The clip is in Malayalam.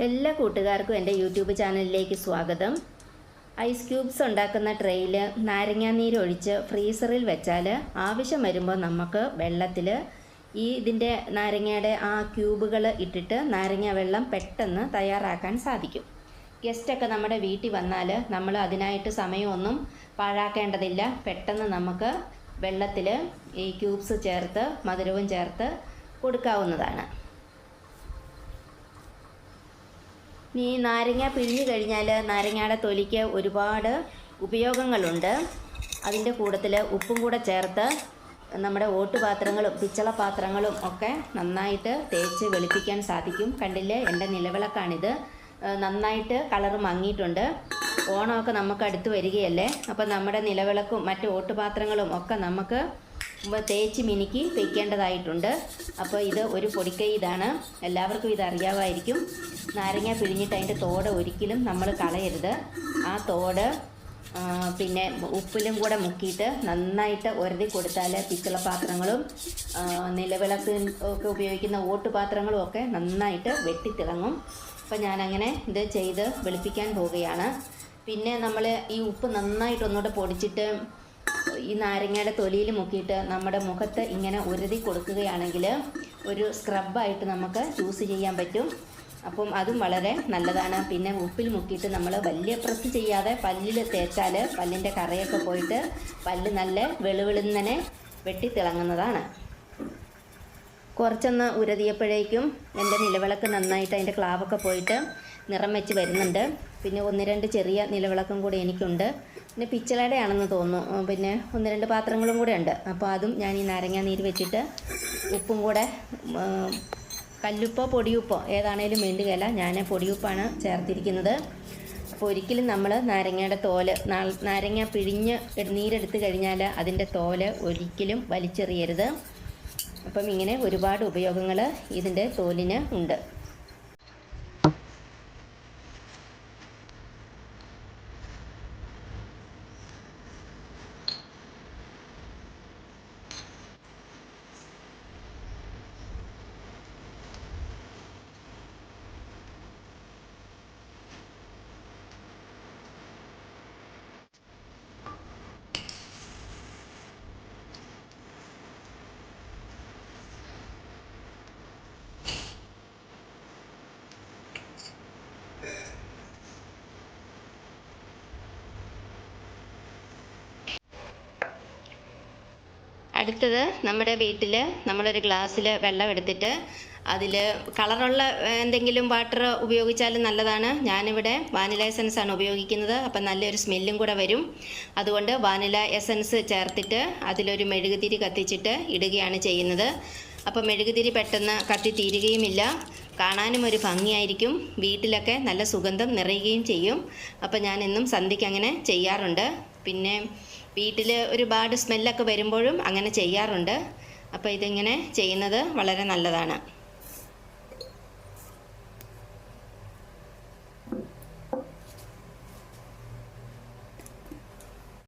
എല്ലാ കൂട്ടുകാർക്കും എൻ്റെ യൂട്യൂബ് ചാനലിലേക്ക് സ്വാഗതം. ഐസ് ക്യൂബ്സ് ഉണ്ടാക്കുന്ന ട്രെയിൽ നാരങ്ങാനീര് ഒഴിച്ച് ഫ്രീസറിൽ വെച്ചാൽ ആവശ്യം വരുമ്പോൾ നമുക്ക് വെള്ളത്തിൽ ഇതിൻ്റെ നാരങ്ങയുടെ ആ ക്യൂബുകൾ ഇട്ടിട്ട് നാരങ്ങ വെള്ളം പെട്ടെന്ന് തയ്യാറാക്കാൻ സാധിക്കും. ഗസ്റ്റൊക്കെ നമ്മുടെ വീട്ടിൽ വന്നാൽ നമ്മൾ അതിനായിട്ട് സമയമൊന്നും പാഴാക്കേണ്ടതില്ല. പെട്ടെന്ന് നമുക്ക് വെള്ളത്തിൽ ഈ ക്യൂബ്സ് ചേർത്ത് മധുരവും ചേർത്ത് കൊടുക്കാവുന്നതാണ്. ഈ നാരങ്ങ പിഴിഞ്ഞു കഴിഞ്ഞാൽ നാരങ്ങയുടെ തൊലിക്ക് ഒരുപാട് ഉപയോഗങ്ങളുണ്ട്. അതിൻ്റെ കൂട്ടത്തിൽ ഉപ്പും കൂടെ ചേർത്ത് നമ്മുടെ ഓട്ടുപാത്രങ്ങളും പിച്ചള പാത്രങ്ങളും ഒക്കെ നന്നായിട്ട് തേച്ച് വെളുപ്പിക്കാൻ സാധിക്കും. കണ്ടില്ലേ, എൻ്റെ നിലവിളക്കാണിത്. നന്നായിട്ട് കളറ് മങ്ങിയിട്ടുണ്ട്. ഓണമൊക്കെ നമുക്ക് അടുത്ത് വരികയല്ലേ, അപ്പോൾ നമ്മുടെ നിലവിളക്കും മറ്റ് ഓട്ടുപാത്രങ്ങളും ഒക്കെ നമുക്ക് തേച്ച് മിനുക്കി വയ്ക്കേണ്ടതായിട്ടുണ്ട്. അപ്പോൾ ഇത് ഒരു പൊടിക്കൈ ഇതാണ്. എല്ലാവർക്കും ഇത് അറിയാമായിരിക്കും. നാരങ്ങ പിഴിഞ്ഞിട്ട് അതിൻ്റെ തോട് ഒരിക്കലും നമ്മൾ കളയരുത്. ആ തോട് പിന്നെ ഉപ്പിലും കൂടെ മുക്കിയിട്ട് നന്നായിട്ട് ഉരതി കൊടുത്താൽ പിച്ചള പാത്രങ്ങളും നിലവിളക്ക് ഒക്കെ ഉപയോഗിക്കുന്ന ഓട്ടുപാത്രങ്ങളും ഒക്കെ നന്നായിട്ട് വെട്ടിത്തിളങ്ങും. അപ്പോൾ ഞാനങ്ങനെ ഇത് ചെയ്ത് വെളുപ്പിക്കാൻ പോവുകയാണ്. പിന്നെ നമ്മൾ ഈ ഉപ്പ് നന്നായിട്ട് ഒന്നുകൂടെ പൊടിച്ചിട്ട് ഈ നാരങ്ങയുടെ തൊലിയിൽ മുക്കിയിട്ട് നമ്മുടെ മുഖത്ത് ഇങ്ങനെ ഉരതി കൊടുക്കുകയാണെങ്കിൽ ഒരു സ്ക്രബായിട്ട് നമുക്ക് യൂസ് ചെയ്യാൻ പറ്റും. അപ്പം അതും വളരെ നല്ലതാണ്. പിന്നെ ഉപ്പിൽ മുക്കിയിട്ട് നമ്മൾ വലിയ പ്രസ് ചെയ്യാതെ പല്ലിൽ തേച്ചാൽ പല്ലിൻ്റെ കറയൊക്കെ പോയിട്ട് പല്ല് നല്ല വെളുവെളുന്നനെ വെട്ടിത്തിളങ്ങുന്നതാണ്. കുറച്ചൊന്ന് ഉരതിയപ്പോഴേക്കും എൻ്റെ നിലവിളക്ക് നന്നായിട്ട് അതിൻ്റെ ക്ലാവൊക്കെ പോയിട്ട് നിറം വെച്ച് വരുന്നുണ്ട്. പിന്നെ 1-2 ചെറിയ നിലവിളക്കും കൂടി എനിക്കുണ്ട്. പിന്നെ പിച്ചളയുടെ ആണെന്ന് തോന്നുന്നു. പിന്നെ 1-2 പാത്രങ്ങളും കൂടെ ഉണ്ട്. അപ്പോൾ അതും ഞാൻ ഈ നാരങ്ങ നീര് വെച്ചിട്ട് ഉപ്പും കൂടെ കല്ലുപ്പോ പൊടിയുപ്പോ ഏതാണേലും വേണ്ടുകയില്ല. ഞാൻ പൊടിയുപ്പാണ് ചേർത്തിരിക്കുന്നത്. അപ്പോൾ ഒരിക്കലും നമ്മൾ നാരങ്ങയുടെ തോല് നാരങ്ങ പിഴിഞ്ഞ് നീരെടുത്ത് കഴിഞ്ഞാൽ അതിൻ്റെ തോല് ഒരിക്കലും വലിച്ചെറിയരുത്. അപ്പം ഇങ്ങനെ ഒരുപാട് ഉപയോഗങ്ങൾ ഇതിൻ്റെ തോലിന് ഉണ്ട്. അടുത്തത് നമ്മുടെ വീട്ടിൽ നമ്മളൊരു ഗ്ലാസ്സിൽ വെള്ളം എടുത്തിട്ട് അതിൽ കളറുള്ള എന്തെങ്കിലും വാട്ടർ ഉപയോഗിച്ചാലും നല്ലതാണ്. ഞാനിവിടെ വാനില എസൻസാണ് ഉപയോഗിക്കുന്നത്. അപ്പം നല്ലൊരു സ്മെല്ലും കൂടെ വരും. അതുകൊണ്ട് വാനില എസൻസ് ചേർത്തിട്ട് അതിലൊരു മെഴുകുതിരി കത്തിച്ചിട്ട് ഇടുകയാണ് ചെയ്യുന്നത്. അപ്പം മെഴുകുതിരി പെട്ടെന്ന് കത്തി തീരുകയുമില്ല, കാണാനും ഒരു ഭംഗിയായിരിക്കും. വീട്ടിലൊക്കെ നല്ല സുഗന്ധം നിറയുകയും ചെയ്യും. അപ്പം ഞാൻ എന്നും സന്ധ്യയ്ക്ക് അങ്ങനെ ചെയ്യാറുണ്ട്. പിന്നെ വീട്ടിൽ ഒരുപാട് സ്മെല്ലൊക്കെ വരുമ്പോഴും അങ്ങനെ ചെയ്യാറുണ്ട്. അപ്പോൾ ഇതിങ്ങനെ ചെയ്യുന്നത് വളരെ നല്ലതാണ്.